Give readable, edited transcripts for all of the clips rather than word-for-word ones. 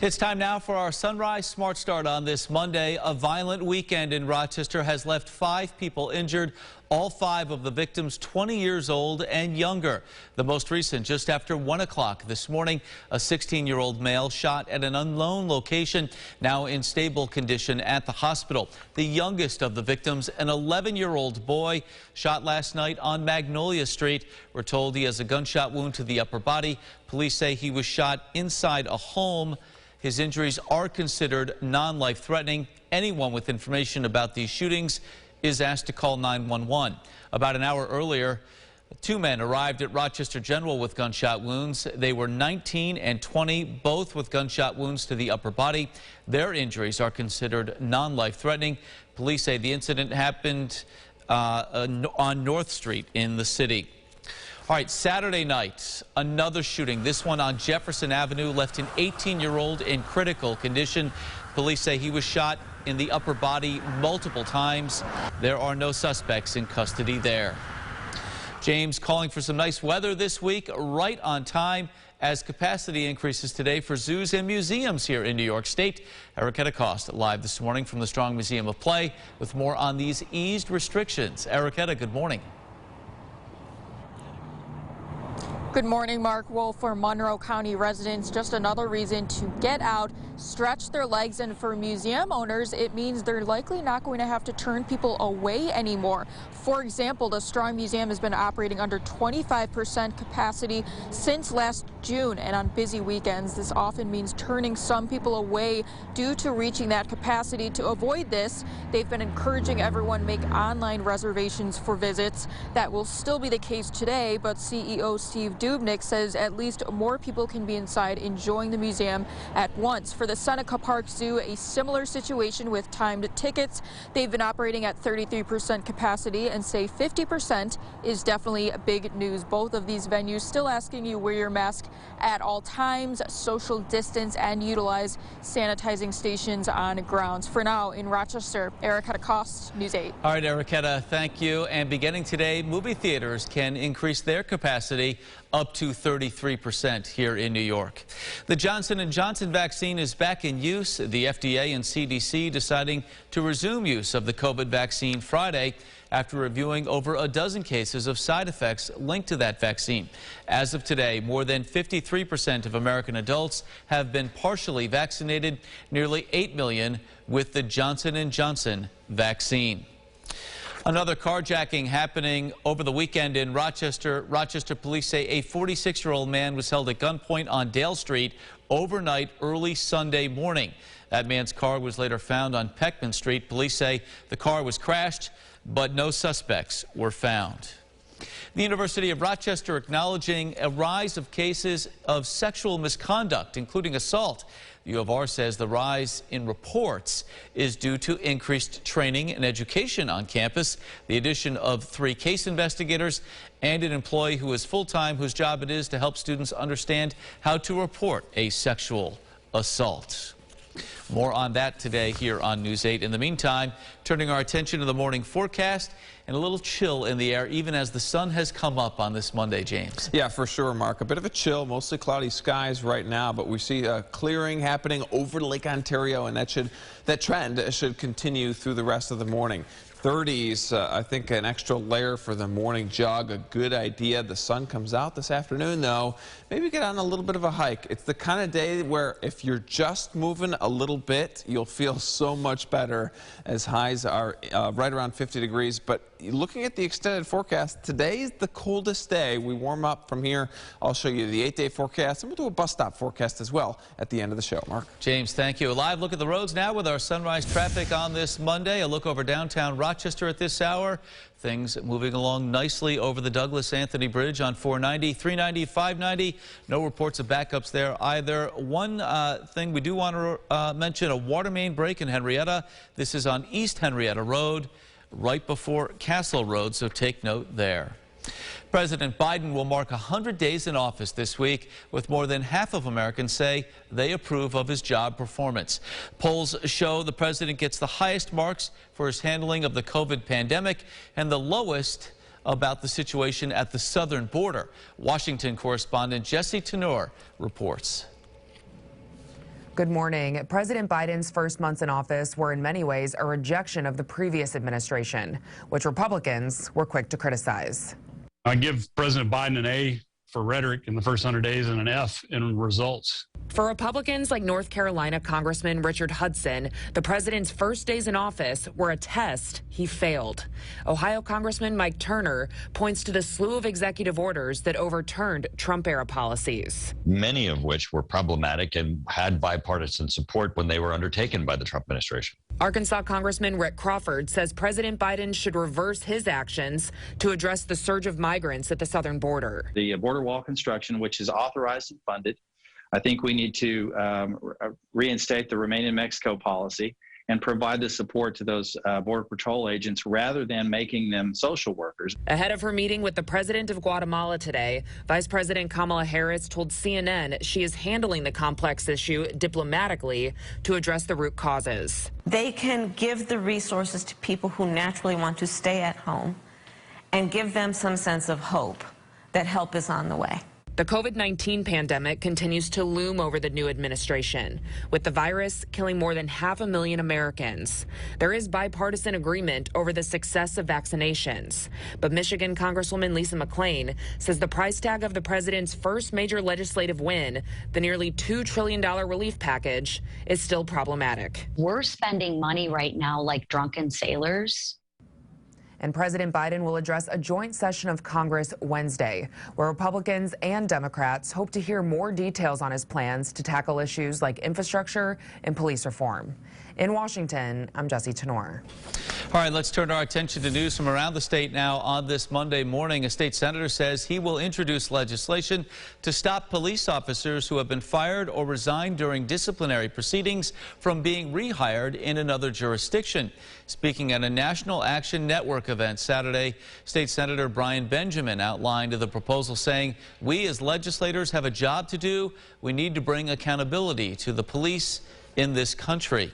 It's time now for our Sunrise Smart Start on this Monday. A violent weekend in Rochester has left 5 people injured, all 5 of the victims 20 years old and younger. The most recent just after 1 o'clock this morning, a 16-year-old male shot at an unknown location, now in stable condition at the hospital. The youngest of the victims, an 11-year-old boy, shot last night on Magnolia Street. We're told he has a gunshot wound to the upper body. Police say he was shot inside a home. His injuries are considered non-life-threatening. Anyone with information about these shootings is asked to call 911. About an hour earlier, 2 men arrived at Rochester General with gunshot wounds. They were 19 and 20, both with gunshot wounds to the upper body. Their injuries are considered non-life-threatening. Police say the incident happened on North Street in the city. All right, Saturday night, another shooting. This one on Jefferson Avenue left an 18-year-old in critical condition. Police say he was shot in the upper body multiple times. There are no suspects in custody there. James calling for some nice weather this week, right on time as capacity increases today for zoos and museums here in New York State. Erica Cost live this morning from the Strong Museum of Play with more on these eased restrictions. Erica, good morning. Good morning, Mark. Well, for Monroe County residents, just another reason to get out, stretch their legs, and for museum owners, it means they're likely not going to have to turn people away anymore. For example, the Strong Museum has been operating under 25% capacity since last June, and on busy weekends, this often means turning some people away due to reaching that capacity. To avoid this, they've been encouraging everyone to make online reservations for visits. That will still be the case today, but CEO Steve Dubnik says at least more people can be inside enjoying the museum at once. For the Seneca Park Zoo, a similar situation with timed tickets. They've been operating at 33% capacity and say 50% is definitely big news. Both of these venues still asking you wear your mask at all times, social distance, and utilize sanitizing stations on grounds. For now, in Rochester, Erica Cost, News 8. All right, Erica, thank you. And beginning today, movie theaters can increase their capacity up to 33% here in New York. The Johnson & Johnson vaccine is back in use. The FDA and CDC deciding to resume use of the COVID vaccine Friday after reviewing over a dozen cases of side effects linked to that vaccine. As of today, more than 53% of American adults have been partially vaccinated, nearly 8 million with the Johnson & Johnson vaccine. Another carjacking happening over the weekend in Rochester. Rochester police say a 46-year-old man was held at gunpoint on Dale Street overnight early Sunday morning. That man's car was later found on Peckman Street. Police say the car was crashed, but no suspects were found. The University of Rochester acknowledging a rise of cases of sexual misconduct, including assault. The U of R says the rise in reports is due to increased training and education on campus, the addition of 3 case investigators, and an employee who is full-time whose job it is to help students understand how to report a sexual assault. More on that today here on News 8. In the meantime, turning our attention to the morning forecast and a little chill in the air even as the sun has come up on this Monday, James. Yeah, for sure, Mark. A bit of a chill, mostly cloudy skies right now, but we see a clearing happening over Lake Ontario, and that trend should continue through the rest of the morning. 30s, I think an extra layer for the morning jog, a good idea. The sun comes out this afternoon, though. Maybe get on a little bit of a hike. It's the kind of day where if you're just moving a little bit, you'll feel so much better as highs are right around 50 degrees. But looking at the extended forecast, today's the coldest day. We warm up from here. I'll show you the 8-day forecast, and we'll do a bus stop forecast as well at the end of the show. Mark. James, thank you. A live look at the roads now with our sunrise traffic on this Monday. A look over downtown Rochester at this hour. Things moving along nicely over the Douglas-Anthony Bridge on 490, 390, 590. No reports of backups there either. One thing we do want to mention, a water main break in Henrietta. This is on East Henrietta Road, right before Castle Road, so take note there. President Biden will mark 100 days in office this week, with more than half of Americans say they approve of his job performance. Polls show the president gets the highest marks for his handling of the COVID pandemic and the lowest about the situation at the southern border. Washington correspondent Jesse Tenor reports. Good morning. President Biden's first months in office were in many ways a rejection of the previous administration, which Republicans were quick to criticize. I give President Biden an A for rhetoric in the first 100 days and an F in results. For Republicans like North Carolina Congressman Richard Hudson, the president's first days in office were a test he failed. Ohio Congressman Mike Turner points to the slew of executive orders that overturned Trump-era policies. Many of which were problematic and had bipartisan support when they were undertaken by the Trump administration. Arkansas Congressman Rick Crawford says President Biden should reverse his actions to address the surge of migrants at the southern border. The border wall construction, which is authorized and funded, I think we need to reinstate the Remain in Mexico policy and provide the support to those Border Patrol agents rather than making them social workers. Ahead of her meeting with the president of Guatemala today, Vice President Kamala Harris told CNN she is handling the complex issue diplomatically to address the root causes. They can give the resources to people who naturally want to stay at home and give them some sense of hope that help is on the way. The COVID-19 pandemic continues to loom over the new administration, with the virus killing more than 500,000 Americans. There is bipartisan agreement over the success of vaccinations, but Michigan Congresswoman Lisa McClain says the price tag of the president's first major legislative win, the nearly $2 trillion relief package, is still problematic. We're spending money right now like drunken sailors. And President Biden will address a joint session of Congress Wednesday, where Republicans and Democrats hope to hear more details on his plans to tackle issues like infrastructure and police reform. In Washington, I'm Jessie Tenor. All right, let's turn our attention to news from around the state now. On this Monday morning, a state senator says he will introduce legislation to stop police officers who have been fired or resigned during disciplinary proceedings from being rehired in another jurisdiction. Speaking at a National Action Network event Saturday, State Senator Brian Benjamin outlined the proposal, saying, "We as legislators have a job to do. We need to bring accountability to the police in this country."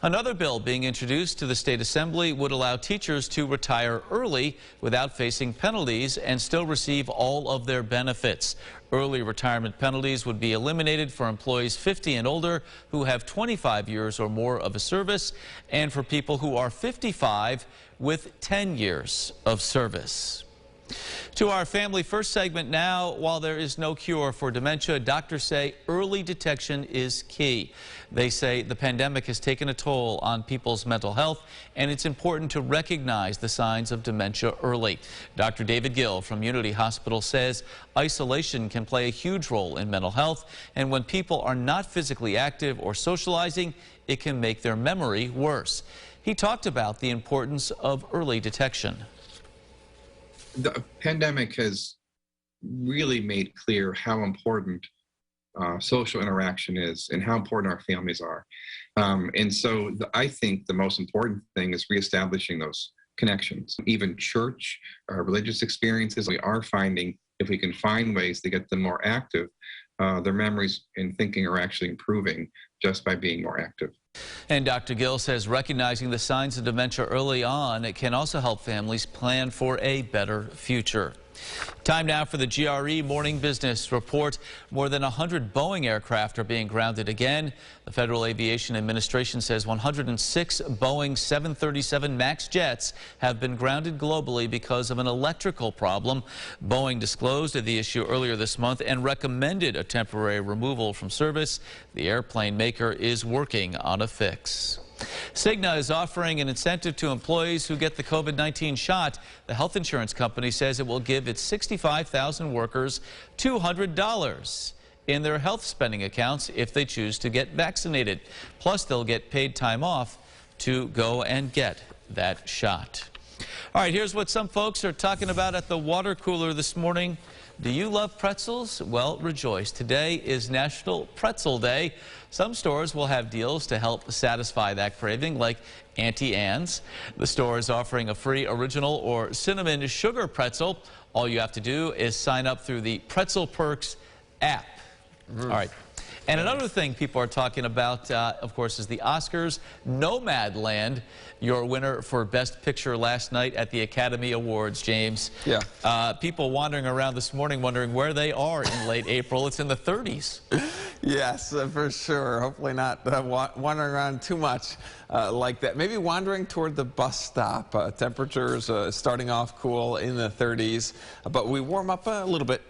Another bill being introduced to the state assembly would allow teachers to retire early without facing penalties and still receive all of their benefits. Early retirement penalties would be eliminated for employees 50 and older who have 25 years or more of a service, and for people who are 55 with 10 years of service. To our Family First segment now. While there is no cure for dementia, doctors say early detection is key. They say the pandemic has taken a toll on people's mental health, and it's important to recognize the signs of dementia early. Dr. David Gill from Unity Hospital says isolation can play a huge role in mental health, and when people are not physically active or socializing, it can make their memory worse. He talked about the importance of early detection. The pandemic has really made clear how important social interaction is and how important our families are. And so I think the most important thing is reestablishing those connections. Even church, religious experiences, we are finding if we can find ways to get them more active, their memories and thinking are actually improving just by being more active. And Dr. Gill says recognizing the signs of dementia early on, it can also help families plan for a better future. Time now for the GRE Morning Business Report. More than 100 Boeing aircraft are being grounded again. The Federal Aviation Administration says 106 Boeing 737 MAX jets have been grounded globally because of an electrical problem. Boeing disclosed the issue earlier this month and recommended a temporary removal from service. The airplane maker is working on a fix. Cigna is offering an incentive to employees who get the COVID-19 shot. The health insurance company says it will give its 65,000 workers $200 in their health spending accounts if they choose to get vaccinated. Plus, they'll get paid time off to go and get that shot. All right, here's what some folks are talking about at the water cooler this morning. Do you love pretzels? Well, rejoice. Today is National Pretzel Day. Some stores will have deals to help satisfy that craving, like Auntie Anne's. The store is offering a free original or cinnamon sugar pretzel. All you have to do is sign up through the Pretzel Perks app. All right. And another thing people are talking about, of course, is the Oscars. Nomadland, your winner for Best Picture last night at the Academy Awards, James. Yeah. People wandering around this morning wondering where they are in late April. It's in the 30s. Yes, for sure. Hopefully not wandering around too much like that. Maybe wandering toward the bus stop. Temperatures starting off cool in the 30s, but we warm up a little bit.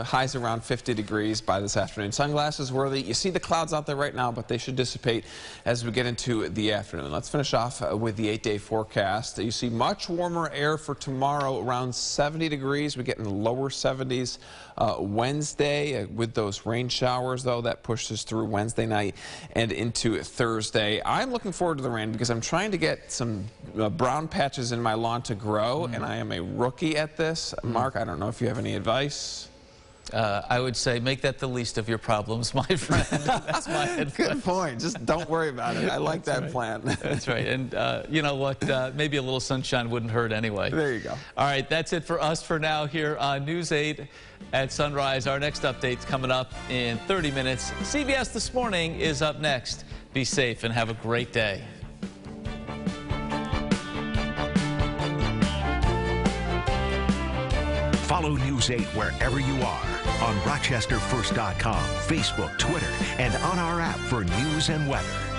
Highs around 50 degrees by this afternoon. Sunglasses worthy. You see the clouds out there right now, but they should dissipate as we get into the afternoon. Let's finish off with the 8-day forecast. You see much warmer air for tomorrow, around 70 degrees. We get in the lower 70s Wednesday with those rain showers, though. That pushes through Wednesday night and into Thursday. I'm looking forward to the rain because I'm trying to get some brown patches in my lawn to grow, and I am a rookie at this. Mark, I don't know if you have any advice. I would say make that the least of your problems, my friend. That's my advice. Good point. Just don't worry about it. I like that plan. That's right. And you know what? Maybe a little sunshine wouldn't hurt anyway. There you go. All right. That's it for us for now here on News 8 at Sunrise. Our next update's coming up in 30 minutes. CBS This Morning is up next. Be safe and have a great day. Follow News 8 wherever you are on RochesterFirst.com, Facebook, Twitter, and on our app for news and weather.